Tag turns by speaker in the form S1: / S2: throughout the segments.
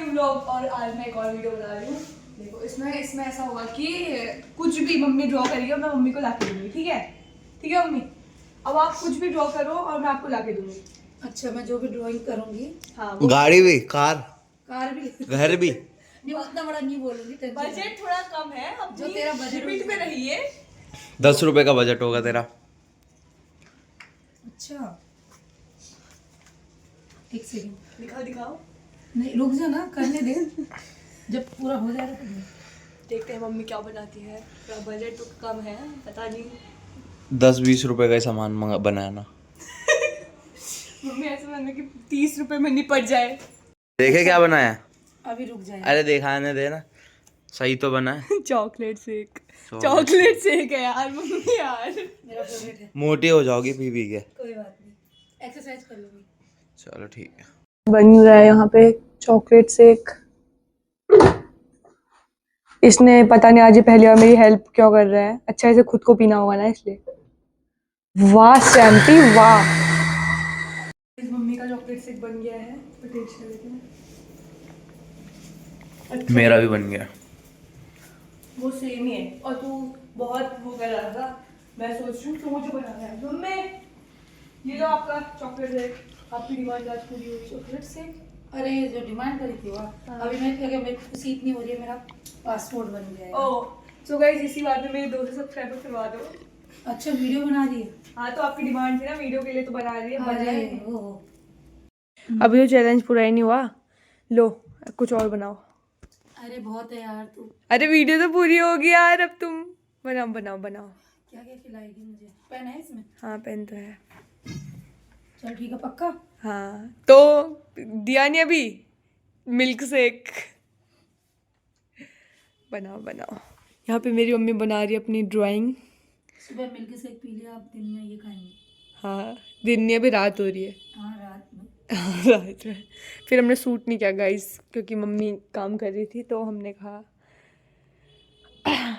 S1: New vlog और आज मैं एक और वीडियो बना रही हूँ। देखो इसमें ऐसा होगा कि कुछ भी मम्मी ड्रॉ करेगी और मैं मम्मी को ला के दूंगी। ठीक है मम्मी, अब आप कुछ भी ड्रॉ करो और मैं आपको ला के दूंगी।
S2: अच्छा, मैं जो भी ड्राइंग करूंगी।
S1: हाँ,
S3: गाड़ी भी, कार
S2: भी,
S3: घर भी।
S2: नहीं उतना बड़ा नहीं बोलूंगी।
S1: बजट थोड़ा कम है, अब
S2: जो तेरा बजट
S1: लिमिट में रहिए।
S3: 10 रुपए का बजट होगा तेरा।
S2: अच्छा, एक सेकंड
S1: दिखाओ।
S2: नहीं रुक जा ना, करने दे। जब पूरा हो जाएगा तो
S1: देखते हैं मम्मी क्या बनाती है। थोड़ा बजट तो कम है, पता नहीं
S3: 10-20 रुपए का सामान बनाना।
S1: मम्मी ऐसे बनाने की 30 रुपए में निपट जाए।
S3: देखे क्या बनाया?
S2: अभी रुक जाए।
S3: अरे दिखाने देना, सही तो बना है।
S1: चॉकलेट शेक है यार मम्मी यार,
S2: मेरा फेवरेट है।
S3: मोटी हो जाओगी पी पी के।
S2: कोई बात नहीं, एक्सरसाइज कर लूंगी।
S3: चलो ठीक है।
S1: बन रहा है यहाँ पे चॉकलेट शेक। इसने पता नहीं आज ये पहली बार मेरी हेल्प क्यों कर रहा है। अच्छा इसे खुद को पीना होगा ना इसलिए। वाह सैम्पी वाह। इस मम्मी का चॉकलेट शेक बन गया है, तो टेस्ट कर लेते हैं। अच्छा,
S3: मेरा भी बन गया।
S1: वो सेम ही है और तू बहुत वो कर रहा था। मैं सोच रही हूँ तू मुझे बनाना है। मम्मी ये लो आपका चॉकलेट शेक, आपकी डिमांड आज पूरी हुई। चॉकलेट शेक,
S2: अरे जो डिमांड करी थी वह अभी मैं क्या, मेरी खुशी इतनी हो रही है, मेरा पासपोर्ट बन गया है।
S1: ओह सो गाइस इसी बात में मेरे 200 सब्सक्राइबर करवा दो।
S2: अच्छा, वीडियो बना दी।
S1: हाँ तो आपकी डिमांड थी ना वीडियो के लिए, तो बना रही है।
S2: अरे वो
S1: अभी तो चैलेंज पूरा ही नहीं हुआ, लो कुछ और बनाओ।
S2: अरे बहुत है यार तू।
S1: अरे वीडियो तो पूरी होगी यार, अब तुम बनाओ।
S2: क्या क्या खिलाएगी मुझे? पेन है इसमें?
S1: हाँ पेन तो है।
S2: चल ठीक है, पक्का।
S1: हाँ तो दिया नहीं अभी मिल्क शेक। बनाओ। यहाँ पे मेरी मम्मी बना रही है अपनी ड्राइंग।
S2: सुबह मिल्क शेक पी लिया, अब दिन में ये खाएंगे।
S1: हाँ दिन नहीं, अभी रात हो रही है।
S2: हाँ रात में।
S1: रात में फिर हमने सूट नहीं किया गाइस, क्योंकि मम्मी काम कर रही थी तो हमने कहा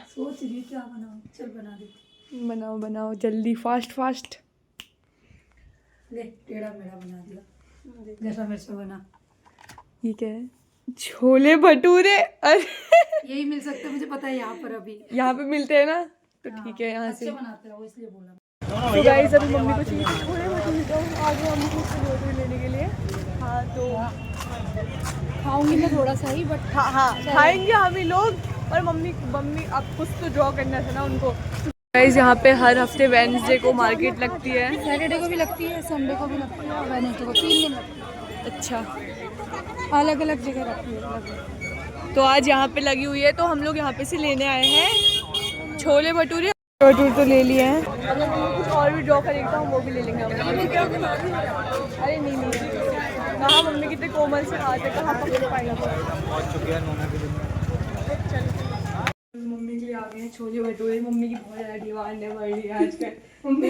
S2: सोच रही क्या बनाऊं। चल बना दे।
S1: बनाओ जल्दी, फास्ट।
S2: ले टेढ़ा मेढ़ा बना दिया, जैसा मेरे से बना।
S1: ये क्या है? छोले भटूरे। अरे
S2: यही मिल सकते मुझे पता है यहाँ पर अभी।
S1: यहाँ पे मिलते हैं ना, तो ठीक है यहाँ से।
S2: अच्छे बनाते हैं वो, इसलिए बोला।
S1: तो गाइस अभी मम्मी को चाहिए छोले भटूरे, तो आगे मम्मी को छोले भटूरे लेने के लिए। हाँ तो
S2: खाऊंगी मैं थोड़ा सा ही, बट
S1: हाँ खाएंगे हम ही लोग। और मम्मी अब कुछ तो ड्रॉ करना था ना उनको। गाइस यहाँ पे हर हफ्ते वेडनेसडे को मार्केट लगती है।
S2: सैटरडे को भी लगती है, संडे को भी लगती है और वेडनेसडे को, 3 दिन लगती है।
S1: अच्छा
S2: अलग अलग जगह रखती है।
S1: तो आज यहाँ पे लगी हुई है, तो हम लोग यहाँ पे से लेने आए हैं छोले भटूरे तो ले लिए हैं। अगर मम्मी कुछ और भी ड्रॉ करेगी तो हम वो भी ले लेंगे। अरे नहीं कहाँ मम्मी कितने कोमल से हाथ है, कहाँ पकड़ पाएगा। मम्मी के लिए आ गए हैं छोले भटूरे। मम्मी की बहुत ज़्यादा डिमांड है बढ़ रही है आजकल। मम्मी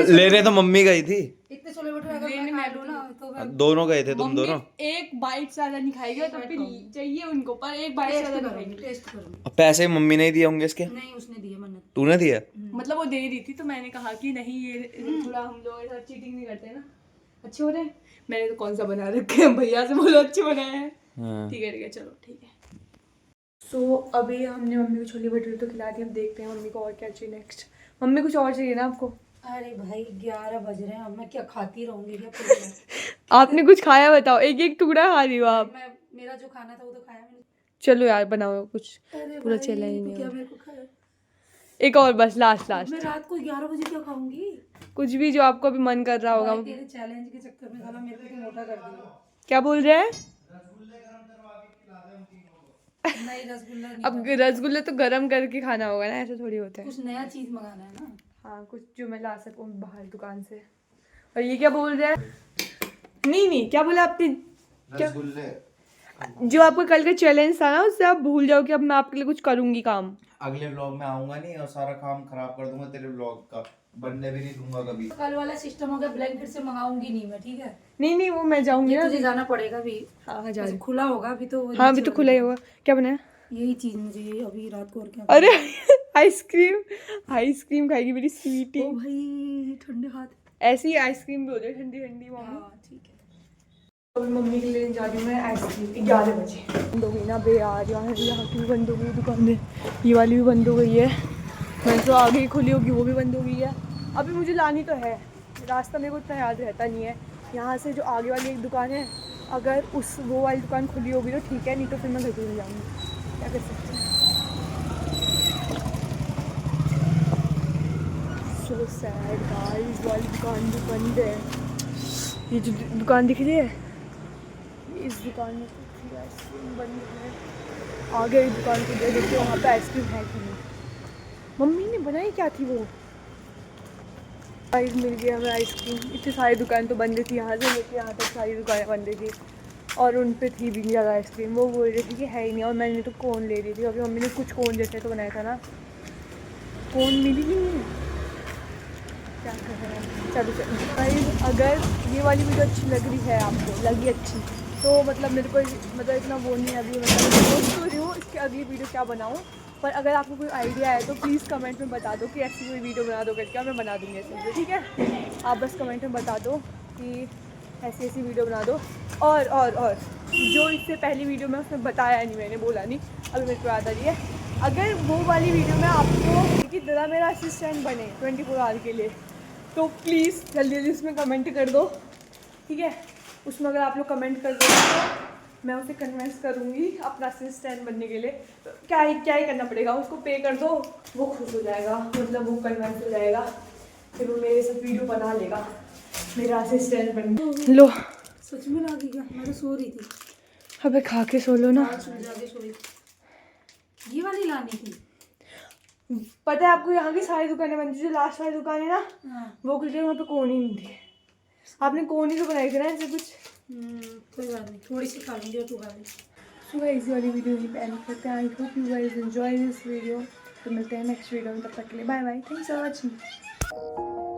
S3: लेने तो मम्मी गई थी।
S2: इतने छोले भटूरे अगर मैं खा लूं ना तो मैं
S3: दोनों गए थे, तुम दोनों।
S1: एक बाइट ज्यादा नहीं खाएगी, तब भी चाहिए उनको, पर एक बाइट ज्यादा नहीं खाएगी।
S2: टेस्ट करूंगी।
S3: अब पैसे मम्मी ने दिए होंगे इसके?
S2: नहीं उसने दिए, मन्नत।
S3: तूने दिया?
S1: मतलब वो दे रही थी तो मैंने कहा कि नहीं ये थोड़ा हम लोग ऐसा चीटिंग नहीं करते ना, अच्छे हो रहे हैं। मैंने तो कौन सा बना रखे हैं, भैया से बोलो अच्छे बनाए हैं। ठीक है चलो ठीक है। सो अभी हमने मम्मी को छोले भटूरे तो खिला दिए, अब देखते हैं मम्मी को और क्या चाहिए नेक्स्ट। मम्मी कुछ और चाहिए ना आपको?
S2: अरे भाई 11 बज रहे हैं, अब मैं क्या खाती रहूंगी क्या?
S1: आपने कुछ खाया बताओ, एक टुकड़ा खा रही हो आप।
S2: मैं मेरा जो खाना था वो तो खाया मैंने।
S1: चलो यार बनाओ कुछ, पूरा चला ही नहीं।
S2: क्या मेरे को खाया?
S1: एक और बस लास्ट
S2: मैं रात को 11 बजे क्या खाऊंगी?
S1: कुछ भी जो आपको अभी मन कर रहा होगा।
S2: तेरे चैलेंज के चक्कर में साला मेरे को तो मोटा कर दिया।
S1: क्या बोल रहे हैं?
S2: नहीं रसगुल्ला नहीं।
S1: अब रसगुल्ले तो गरम करके खाना होगा ना, ऐसा थोड़ी होता है।
S2: कुछ नया चीज मंगाना है ना।
S1: हाँ कुछ जो मैं ला सकूँ बाहर दुकान से। और ये क्या बोल रहे हैं? नहीं क्या बोला आपने? क्या जो आपका कल का चैलेंज था ना, उससे आप भूल जाओ कि अब मैं आपके लिए कुछ करूंगी काम।
S3: अगले व्लॉग में आऊंगा नहीं और सारा काम खराब कर दूंगा तेरे व्लॉग का, बनने भी नहीं दूंगा कभी।
S2: कल वाला सिस्टम हो गया, ब्लैंकेट से मंगाऊंगी नहीं मैं, ठीक है?
S1: नहीं वो मैं जाऊंगी ना,
S2: तुझे जाना पड़ेगा भी।
S1: हाँ जा रही।
S2: खुला होगा अभी तो।
S1: हाँ अभी तो खुला ही होगा। क्या बनाया?
S2: यही चीज मुझे अभी रात को और क्या।
S1: अरे आइसक्रीम खाएगी मेरी स्वीटी।
S2: ओ भाई ठंडे हाथ।
S1: ऐसी आइसक्रीम भी हो जाए ठंडी ठंडी मम्मी।
S2: ठीक है।
S1: अभी मम्मी के लिए जा रही हूँ मैं आइसक्रीम 11 बजे। बंद हो गई ना बे यार, यहाँ की भी बंद हो गई दुकानें, ये वाली भी बंद हो गई है। मैंने तो आगे ही खुली होगी वो भी बंद हो गई है। अभी मुझे लानी तो है, रास्ता मेरे को इतना याद रहता नहीं है। यहाँ से जो आगे वाली एक दुकान है, अगर उस वो वाली दुकान खुली होगी तो ठीक है, नहीं तो फिर मैं घर चले जाऊँगी, क्या कर सकते हैं। सो सैड गाइस, वाली दुकान भी बंद है। ये जो दुकान दिख रही है, इस दुकान में तो थी आइसक्रीम बंद है। आगे एक दुकान को दे देखते वहाँ पे आइसक्रीम है कि नहीं। मम्मी ने बनाई क्या थी वो, प्राइस मिल गया हमें आइसक्रीम। इतनी सारी दुकान तो बंद थी, यहाँ से लेके यहाँ तक सारी दुकानें बंद थी और उन पे थी भी नहीं ज़्यादा आइसक्रीम। वो बोल रही थी कि है ही नहीं, और मैंने तो कोन ले रही थी। अभी मम्मी ने कुछ कोन जैसे तो बनाया था ना, कोन मिली ही नहीं, क्या कर रहे हैं। चलो भाई, अगर ये वाली वीडियो अच्छी लग रही है आपको, लगी अच्छी तो मतलब मेरे को मतलब इतना वो नहीं है अभी, मतलब सोच तो रही हूँ इसकी अगली वीडियो क्या बनाऊँ। पर अगर आपको कोई आइडिया है तो प्लीज़ कमेंट में बता दो कि ऐसी कोई वीडियो बना दो करके, मैं बना दूँगी ऐसी वीडियो, ठीक है। आप बस कमेंट में बता दो कि ऐसी ऐसी वीडियो बना दो। और जो इससे पहली वीडियो में उसमें बताया नहीं, मैंने बोला नहीं, अभी मेरे को याद आ रही है। अगर वो वाली वीडियो में आपको कि दादा मेरा असिस्टेंट बने 24 आवर के लिए, तो प्लीज़ जल्दी जल्दी उसमें कमेंट कर दो, ठीक है। उसमें अगर आप लोग कमेंट कर दो तो मैं उसे कन्विंस करूँगी अपना असिस्टेंट बनने के लिए। तो क्या ही करना पड़ेगा, उसको पे कर दो, वो खुश हो जाएगा, मतलब वो कन्विंस हो जाएगा, फिर वो मेरे साथ वीडियो बना लेगा मेरा असिस्टेंट बन। लो
S2: सच में लागी क्या, मैं तो सो रही थी।
S1: अबे खा के सो लो ना।
S2: जाके सोई थी, ये वाली लानी थी।
S1: पता है आपको, यहाँ की सारी दुकानें बंद थी, जो लास्ट वाली दुकान है ना वो खुल गई, वहाँ पे कोन ही नहीं थी। आपने कोन ही तो बनाई थी ना ऐसे कुछ।
S2: कोई बात नहीं, थोड़ी सी खा लूँगी और तू खा ली।
S1: सो गाइस, वाली वीडियो यहीं पे एंड करते हैं। I hope you guys enjoy this video. तो मिलते हैं नेक्स्ट वीडियो में, तब तक के लिए bye bye, thanks for watching.